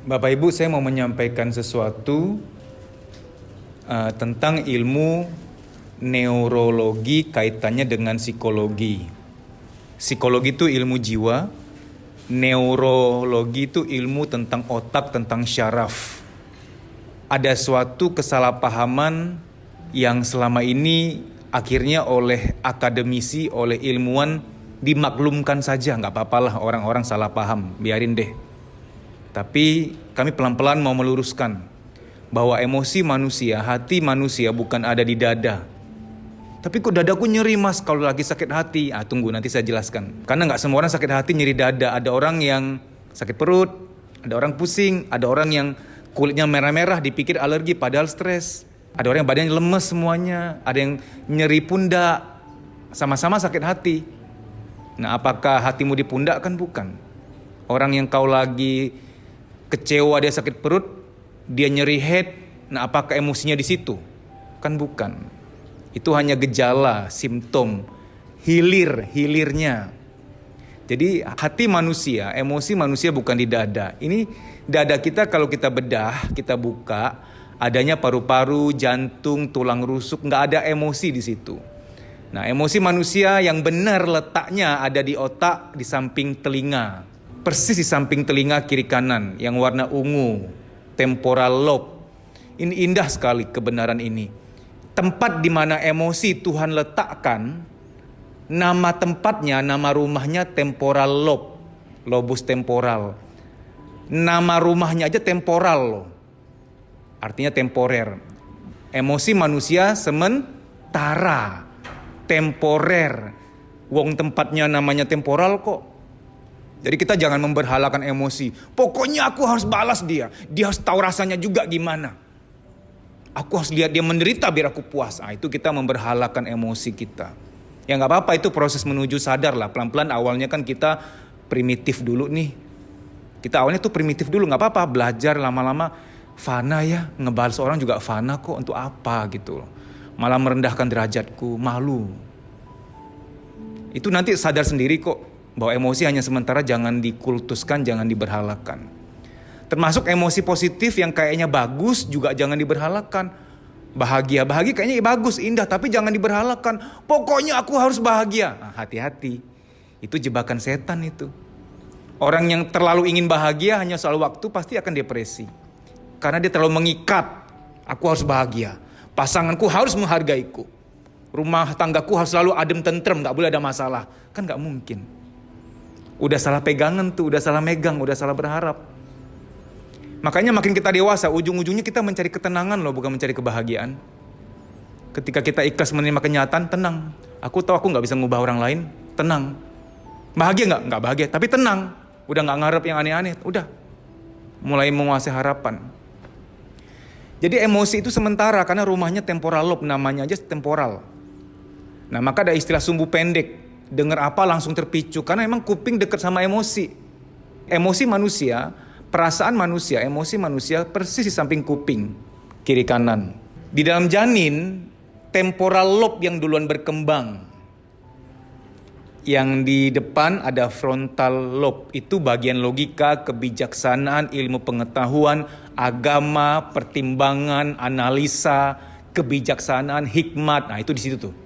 Bapak Ibu, saya mau menyampaikan sesuatu tentang ilmu neurologi kaitannya dengan psikologi. Psikologi itu ilmu jiwa, neurologi itu ilmu tentang otak, tentang syaraf. Ada suatu kesalahpahaman yang selama ini akhirnya oleh akademisi, oleh ilmuwan dimaklumkan saja, nggak apa-apalah orang-orang salah paham, biarin deh. Tapi kami pelan-pelan mau meluruskan bahwa emosi manusia, hati manusia bukan ada di dada. Tapi kok dadaku nyeri mas kalau lagi sakit hati? Tunggu nanti saya jelaskan. Karena nggak semua orang sakit hati nyeri dada. Ada orang yang sakit perut, ada orang pusing, ada orang yang kulitnya merah-merah dipikir alergi padahal stres. Ada orang yang badannya lemes semuanya, ada yang nyeri pundak, sama-sama sakit hati. Nah, apakah hatimu di pundak? Kan bukan. Orang yang kau lagi kecewa dia sakit perut, dia nyeri head, nah apakah emosinya di situ? Kan bukan. Itu hanya gejala, simptom, hilirnya. Jadi hati manusia, emosi manusia bukan di dada. Ini dada kita kalau kita bedah, kita buka, adanya paru-paru, jantung, tulang rusuk, nggak ada emosi di situ. Nah, emosi manusia yang benar letaknya ada di otak, di samping telinga. Persis di samping telinga kiri kanan yang warna ungu, temporal lobe. Ini indah sekali kebenaran ini. Tempat di mana emosi Tuhan letakkan, nama tempatnya, nama rumahnya temporal lobe, lobus temporal. Nama rumahnya aja temporal loh. Artinya temporer. Emosi manusia sementara, temporer. Wong tempatnya namanya temporal kok. Jadi kita jangan memberhalakan emosi. Pokoknya aku harus balas dia. Dia harus tahu rasanya juga gimana. Aku harus lihat dia menderita biar aku puas. Itu kita memberhalakan emosi kita. Ya gak apa-apa, itu proses menuju sadar lah. Pelan-pelan awalnya kan kita primitif dulu nih. Kita awalnya tuh primitif dulu, gak apa-apa. Belajar lama-lama fana ya. Ngebalas orang juga fana kok, untuk apa gitu. Malah merendahkan derajatku, malu. Itu nanti sadar sendiri kok. Bahwa emosi hanya sementara, jangan dikultuskan, jangan diberhalakan. Termasuk emosi positif yang kayaknya bagus juga jangan diberhalakan. Bahagia kayaknya bagus, indah, tapi jangan diberhalakan. Pokoknya aku harus bahagia. Hati-hati, itu jebakan setan itu. Orang yang terlalu ingin bahagia hanya soal waktu pasti akan depresi. Karena dia terlalu mengikat, aku harus bahagia. Pasanganku harus menghargaiku. Rumah tanggaku harus selalu adem tentrem, gak boleh ada masalah. Kan gak mungkin. Udah salah pegangan tuh, udah salah megang, udah salah berharap. Makanya makin kita dewasa, ujung-ujungnya kita mencari ketenangan loh, bukan mencari kebahagiaan. Ketika kita ikhlas menerima kenyataan, tenang. Aku tahu aku gak bisa ngubah orang lain, tenang. Bahagia gak? Gak bahagia, tapi tenang. Udah gak ngarep yang aneh-aneh, udah. Mulai menguasai harapan. Jadi emosi itu sementara, karena rumahnya temporal lobe, namanya aja temporal. Nah, maka ada istilah sumbu pendek. Dengar apa langsung terpicu, karena emang kuping dekat sama emosi. Emosi manusia, perasaan manusia, emosi manusia persis di samping kuping, kiri kanan. Di dalam janin, temporal lobe yang duluan berkembang. Yang di depan ada frontal lobe, itu bagian logika, kebijaksanaan, ilmu pengetahuan, agama, pertimbangan, analisa, kebijaksanaan, hikmat. Nah, itu di situ tuh.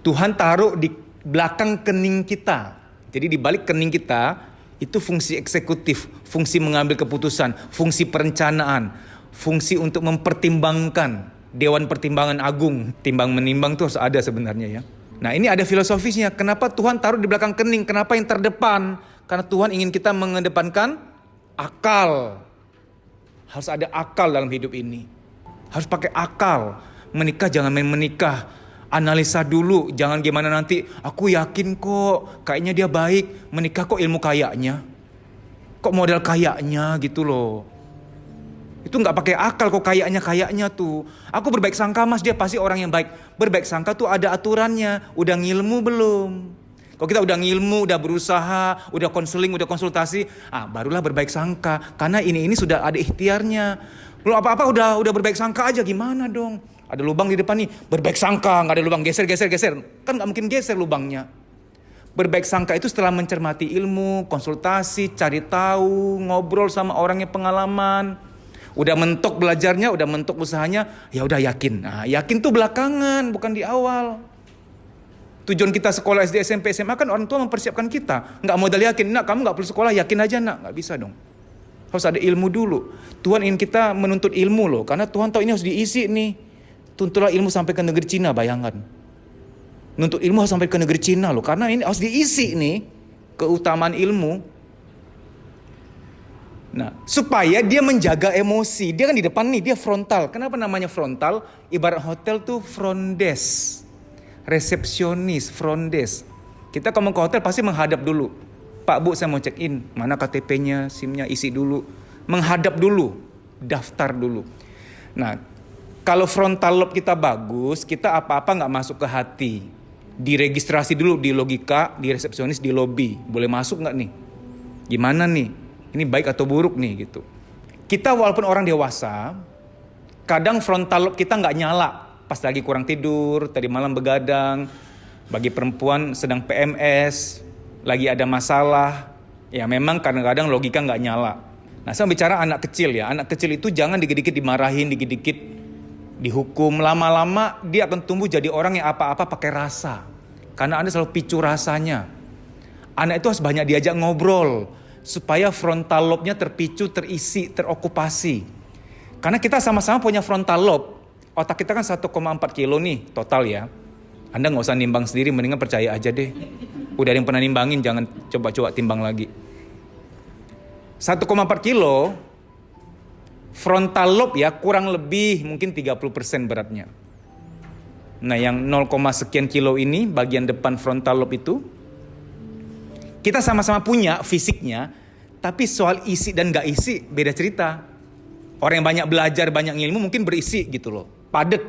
Tuhan taruh di belakang kening kita. Jadi di balik kening kita itu fungsi eksekutif, fungsi mengambil keputusan, fungsi perencanaan, fungsi untuk mempertimbangkan. Dewan Pertimbangan Agung, timbang menimbang itu harus ada sebenarnya ya. Nah, ini ada filosofisnya. Kenapa Tuhan taruh di belakang kening? Kenapa yang terdepan? Karena Tuhan ingin kita mengedepankan akal. Harus ada akal dalam hidup ini. Harus pakai akal. Menikah jangan main menikah. Analisa dulu, jangan gimana nanti, aku yakin kok, kayaknya dia baik, menikah kok ilmu kayaknya. Kok model kayaknya gitu loh. Itu gak pakai akal kok kayaknya tuh. Aku berbaik sangka mas, dia pasti orang yang baik. Berbaik sangka tuh ada aturannya, udah ngilmu belum? Kalau kita udah ngilmu, udah berusaha, udah konseling, udah konsultasi, barulah berbaik sangka. Karena ini sudah ada ikhtiarnya. Belum apa-apa udah berbaik sangka aja, gimana dong? Ada lubang di depan nih, berbaik sangka, gak ada lubang, geser. Kan gak mungkin geser lubangnya. Berbaik sangka itu setelah mencermati ilmu, konsultasi, cari tahu, ngobrol sama orang yang pengalaman. Udah mentok belajarnya, udah mentok usahanya, ya udah yakin. Nah, yakin tuh belakangan, bukan di awal. Tujuan kita sekolah SD, SMP, SMA kan orang tua mempersiapkan kita. Nggak modal yakin, nak kamu nggak perlu sekolah, yakin aja nak. Nggak bisa dong. Harus ada ilmu dulu. Tuhan ingin kita menuntut ilmu loh. Karena Tuhan tahu ini harus diisi nih. Tuntutlah ilmu sampai ke negeri Cina, bayangkan. Nuntut ilmu harus sampai ke negeri Cina loh. Karena ini harus diisi nih. Keutamaan ilmu. Nah, supaya dia menjaga emosi. Dia kan di depan nih, dia frontal. Kenapa namanya frontal? Ibarat hotel tuh front desk. Resepsionis, front desk. Kita kalau mau ke hotel pasti menghadap dulu. Pak Bu, saya mau check in. Mana KTP-nya, SIM-nya, isi dulu. Menghadap dulu, daftar dulu. Nah, kalau frontal lobe kita bagus, kita apa-apa nggak masuk ke hati. Diregistrasi dulu di logika, di resepsionis, di lobby. Boleh masuk nggak nih? Gimana nih? Ini baik atau buruk nih gitu. Kita walaupun orang dewasa, kadang frontal lobe kita nggak nyala. Pas lagi kurang tidur, tadi malam begadang. Bagi perempuan sedang PMS, lagi ada masalah, ya memang kadang-kadang logika nggak nyala. Nah, saya bicara anak kecil ya. Anak kecil itu jangan dikit-dikit dimarahin, dikit-dikit dihukum. Lama-lama dia akan tumbuh jadi orang yang apa-apa pakai rasa. Karena Anda selalu picu rasanya. Anak itu harus banyak diajak ngobrol supaya frontal lobe-nya terpicu, terisi, terokupasi. Karena kita sama-sama punya frontal lobe. Otak kita kan 1,4 kilo nih total ya. Anda nggak usah nimbang sendiri, mendingan percaya aja deh. Udah ada yang pernah nimbangin, jangan coba-coba timbang lagi. 1,4 kilo frontal lobe ya kurang lebih mungkin 30% beratnya. Nah yang 0, sekian kilo ini bagian depan frontal lobe itu kita sama-sama punya fisiknya, tapi soal isi dan gak isi beda cerita. Orang yang banyak belajar, banyak ilmu mungkin berisi gitu loh. Padet,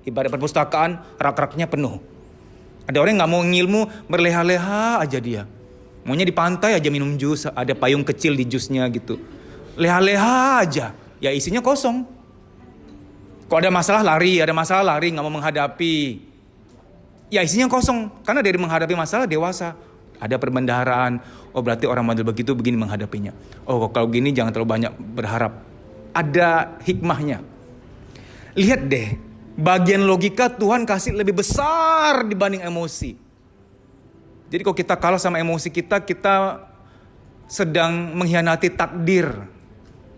ibarat perpustakaan rak-raknya penuh. Ada orang yang gak mau ngilmu, berleha-leha aja dia. Maunya di pantai aja minum jus, ada payung kecil di jusnya gitu. Leha-leha aja, ya isinya kosong. Kalau ada masalah lari, gak mau menghadapi. Ya isinya kosong, karena dari menghadapi masalah dewasa. Ada perbendaharaan, oh berarti orang model begitu begini menghadapinya. Oh kalau gini jangan terlalu banyak berharap. Ada hikmahnya. Lihat deh, bagian logika Tuhan kasih lebih besar dibanding emosi. Jadi kalau kita kalah sama emosi kita sedang mengkhianati takdir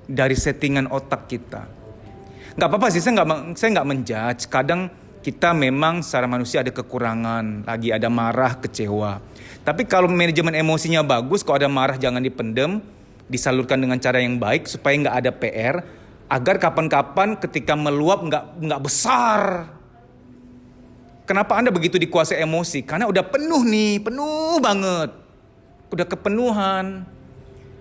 dari settingan otak kita. Gak apa-apa sih, saya nggak menjudge. Kadang kita memang secara manusia ada kekurangan, lagi ada marah, kecewa. Tapi kalau manajemen emosinya bagus, kalau ada marah jangan dipendem, disalurkan dengan cara yang baik supaya nggak ada PR, agar kapan-kapan ketika meluap nggak besar. Kenapa Anda begitu dikuasai emosi? Karena udah penuh nih, penuh banget. Udah kepenuhan.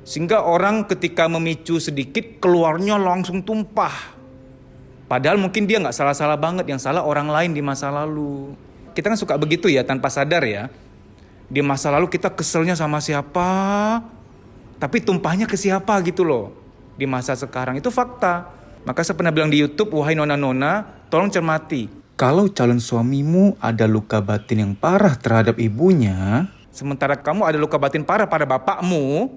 Sehingga orang ketika memicu sedikit, keluarnya langsung tumpah. Padahal mungkin dia nggak salah-salah banget, yang salah orang lain di masa lalu. Kita kan suka begitu ya, tanpa sadar ya. Di masa lalu kita keselnya sama siapa, tapi tumpahnya ke siapa gitu loh. Di masa sekarang itu fakta. Maka saya pernah bilang di YouTube, wahai nona-nona, tolong cermati. Kalau calon suamimu ada luka batin yang parah terhadap ibunya, sementara kamu ada luka batin parah pada bapakmu,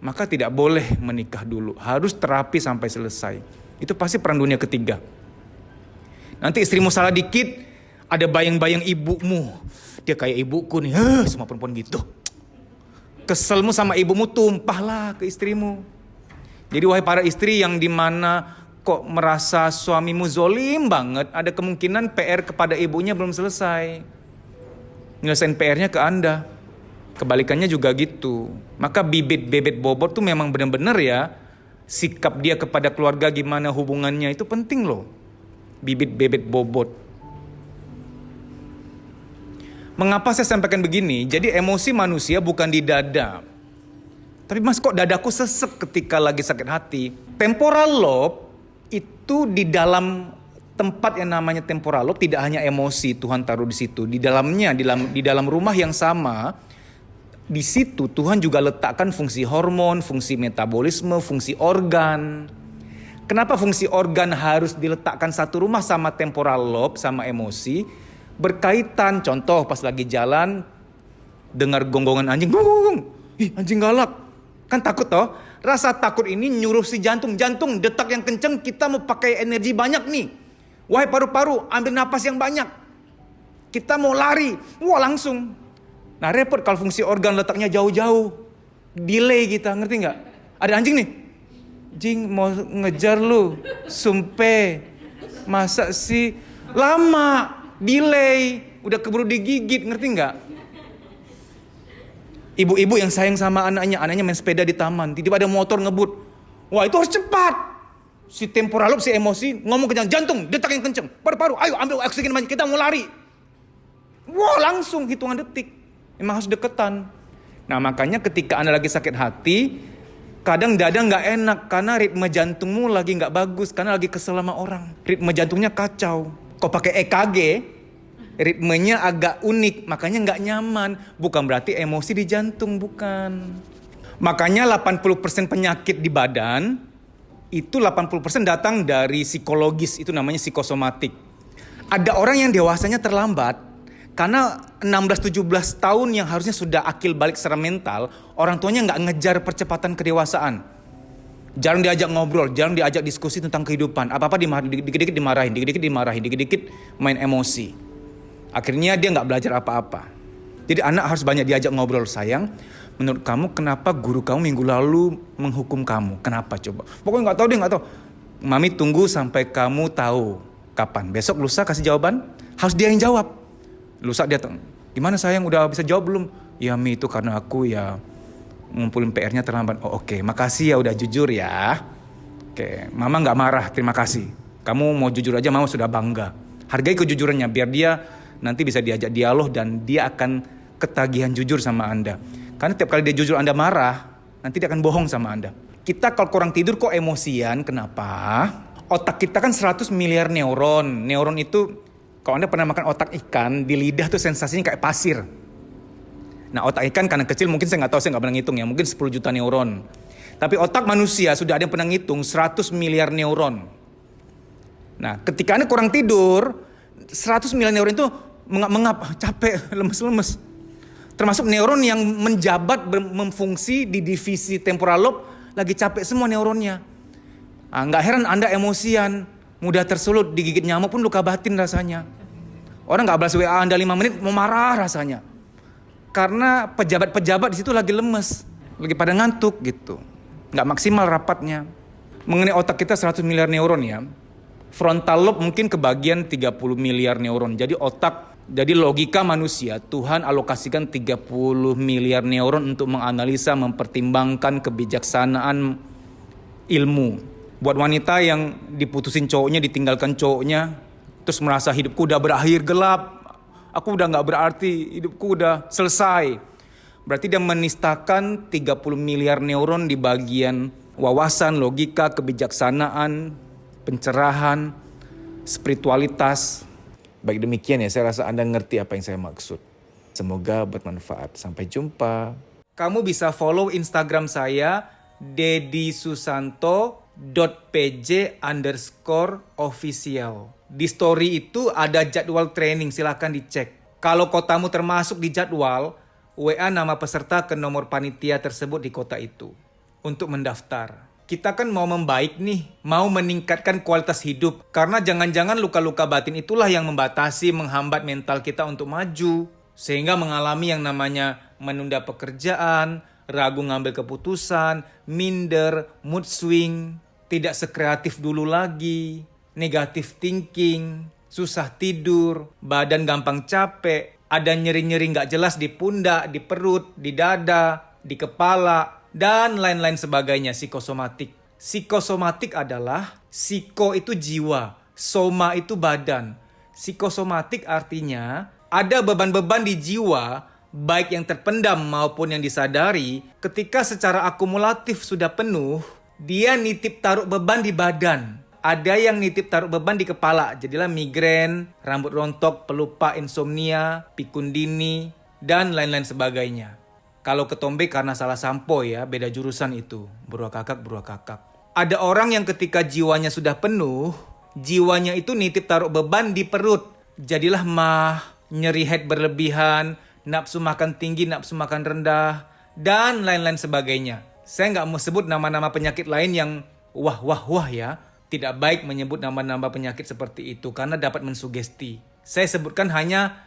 maka tidak boleh menikah dulu. Harus terapi sampai selesai. Itu pasti perang dunia ketiga. Nanti istrimu salah dikit, ada bayang-bayang ibumu. Dia kayak ibuku nih, semua perempuan gitu. Keselmu sama ibumu tumpahlah ke istrimu. Jadi wahai para istri yang dimana kok merasa suamimu zolim banget, ada kemungkinan PR kepada ibunya belum selesai. Nyelesain PR-nya ke Anda. Kebalikannya juga gitu. Maka bibit-bebet bobot tuh memang benar-benar ya, sikap dia kepada keluarga gimana hubungannya itu penting loh. Bibit-bebet bobot. Mengapa saya sampaikan begini? Jadi emosi manusia bukan di dada. Tapi mas kok dadaku sesek ketika lagi sakit hati? Temporal lobe itu di dalam tempat yang namanya temporal lobe tidak hanya emosi Tuhan taruh di situ. Di dalamnya, di dalam rumah yang sama, di situ Tuhan juga letakkan fungsi hormon, fungsi metabolisme, fungsi organ. Kenapa fungsi organ harus diletakkan satu rumah sama temporal lobe, sama emosi? Berkaitan, contoh pas lagi jalan, dengar gonggongan anjing, bung, ih anjing galak, kan takut toh. Rasa takut ini nyuruh si jantung detak yang kenceng, kita mau pakai energi banyak nih. Wahai paru-paru, ambil napas yang banyak. Kita mau lari, wah langsung. Nah repot kalau fungsi organ letaknya jauh-jauh, delay kita, ngerti nggak? Ada anjing nih, anjing mau ngejar lu, sumpah, masa sih lama, delay, udah keburu digigit, ngerti nggak? Ibu-ibu yang sayang sama anaknya main sepeda di taman, tiba-tiba ada motor ngebut, wah itu harus cepat. Si temporal lobe, si emosi ngomong ke jantung, detak yang kenceng, paru-paru, ayo ambil oksigen banyak, kita mau lari. Wah langsung hitungan detik, memang harus deketan. Nah makanya ketika Anda lagi sakit hati, kadang dada nggak enak karena ritme jantungmu lagi nggak bagus, karena lagi kesel sama orang, ritme jantungnya kacau. Kau pakai EKG, ritmenya agak unik, makanya nggak nyaman. Bukan berarti emosi di jantung, bukan. Makanya 80% penyakit di badan itu 80% datang dari psikologis, itu namanya psikosomatik. Ada orang yang dewasanya terlambat karena 16-17 tahun yang harusnya sudah akil balik secara mental, orang tuanya nggak ngejar percepatan kedewasaan. Jarang diajak ngobrol, jarang diajak diskusi tentang kehidupan. Apa-apa dikit-dikit dimarahin, dikit-dikit main emosi. Akhirnya dia nggak belajar apa-apa. Jadi anak harus banyak diajak ngobrol, sayang. Menurut kamu kenapa guru kamu minggu lalu menghukum kamu? Kenapa coba? Pokoknya nggak tahu deh, nggak tahu. Mami tunggu sampai kamu tahu kapan. Besok lusa kasih jawaban. Harus dia yang jawab. Lusa dia gimana sayang, udah bisa jawab belum? Ya Mi, itu karena aku ya ngumpulin PR-nya terlambat. Oh oke, makasih ya udah jujur ya. Oke, Mama nggak marah, terima kasih. Kamu mau jujur aja, Mama sudah bangga. Hargai kejujurannya biar dia nanti bisa diajak dialog dan dia akan ketagihan jujur sama Anda. Karena tiap kali dia jujur Anda marah, nanti dia akan bohong sama Anda. Kita kalau kurang tidur kok emosian, kenapa? Otak kita kan 100 miliar neuron. Neuron itu, kalau Anda pernah makan otak ikan, di lidah tuh sensasinya kayak pasir. Nah otak ikan karena kecil mungkin saya nggak tahu, saya nggak pernah ngitung ya, mungkin 10 juta neuron. Tapi otak manusia sudah ada yang pernah ngitung 100 miliar neuron. Nah ketika Anda kurang tidur, 100 miliar neuron itu mengap, capek, lemes-lemes. Termasuk neuron yang menjabat memfungsi di divisi temporal lobe, lagi capek semua neuronnya. Nggak heran Anda emosian, mudah tersulut, digigit nyamuk pun luka batin rasanya. Orang nggak balas WA Anda 5 menit mau marah rasanya. Karena pejabat-pejabat di situ lagi lemes, lagi pada ngantuk gitu. Nggak maksimal rapatnya. Mengenai otak kita 100 miliar neuron ya. Frontal lobe mungkin kebagian 30 miliar neuron. Jadi logika manusia, Tuhan alokasikan 30 miliar neuron untuk menganalisa, mempertimbangkan kebijaksanaan ilmu. Buat wanita yang diputusin cowoknya, ditinggalkan cowoknya, terus merasa hidupku udah berakhir gelap, aku udah gak berarti, hidupku udah selesai. Berarti dia menistakan 30 miliar neuron di bagian wawasan, logika, kebijaksanaan, pencerahan, spiritualitas. Baik demikian ya, saya rasa Anda ngerti apa yang saya maksud. Semoga bermanfaat. Sampai jumpa. Kamu bisa follow Instagram saya, deddysusanto.pj_official. Di story itu ada jadwal training, silahkan dicek. Kalau kotamu termasuk di jadwal, WA nama peserta ke nomor panitia tersebut di kota itu untuk mendaftar. Kita kan mau membaik nih, mau meningkatkan kualitas hidup. Karena jangan-jangan luka-luka batin itulah yang membatasi, menghambat mental kita untuk maju. Sehingga mengalami yang namanya menunda pekerjaan, ragu ngambil keputusan, minder, mood swing, tidak sekreatif dulu lagi, negative thinking, susah tidur, badan gampang capek, ada nyeri-nyeri gak jelas di pundak, di perut, di dada, di kepala, dan lain-lain sebagainya, psikosomatik. Psikosomatik adalah, psiko itu jiwa, soma itu badan. Psikosomatik artinya ada beban-beban di jiwa, baik yang terpendam maupun yang disadari. Ketika secara akumulatif sudah penuh, dia nitip taruh beban di badan. Ada yang nitip taruh beban di kepala, jadilah migrain, rambut rontok, pelupa, insomnia, pikun dini, dan lain-lain sebagainya. Kalau ketombe karena salah sampo ya, beda jurusan itu. Beruah kakak. Ada orang yang ketika jiwanya sudah penuh, jiwanya itu nitip taruh beban di perut. Jadilah mah, nyeri head berlebihan, nafsu makan tinggi, nafsu makan rendah, dan lain-lain sebagainya. Saya nggak mau sebut nama-nama penyakit lain yang wah ya. Tidak baik menyebut nama-nama penyakit seperti itu karena dapat mensugesti. Saya sebutkan hanya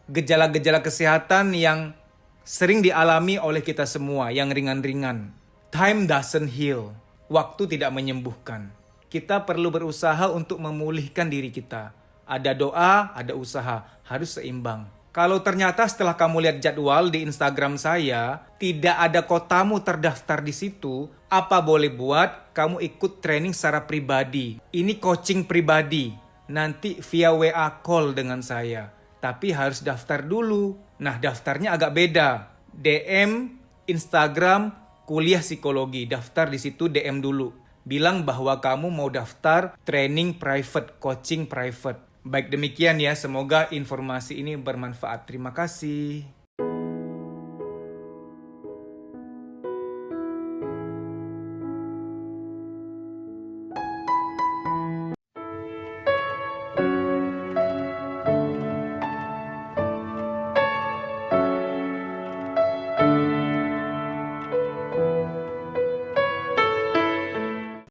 gejala-gejala kesehatan yang sering dialami oleh kita semua, yang ringan-ringan. Time doesn't heal. Waktu tidak menyembuhkan. Kita perlu berusaha untuk memulihkan diri kita. Ada doa, ada usaha. Harus seimbang. Kalau ternyata setelah kamu lihat jadwal di Instagram saya, tidak ada kotamu terdaftar di situ, apa boleh buat kamu ikut training secara pribadi. Ini coaching pribadi. Nanti via WA call dengan saya. Tapi harus daftar dulu. Nah, daftarnya agak beda. DM, Instagram, kuliah psikologi. Daftar di situ DM dulu. Bilang bahwa kamu mau daftar training private, coaching private. Baik demikian ya, semoga informasi ini bermanfaat. Terima kasih.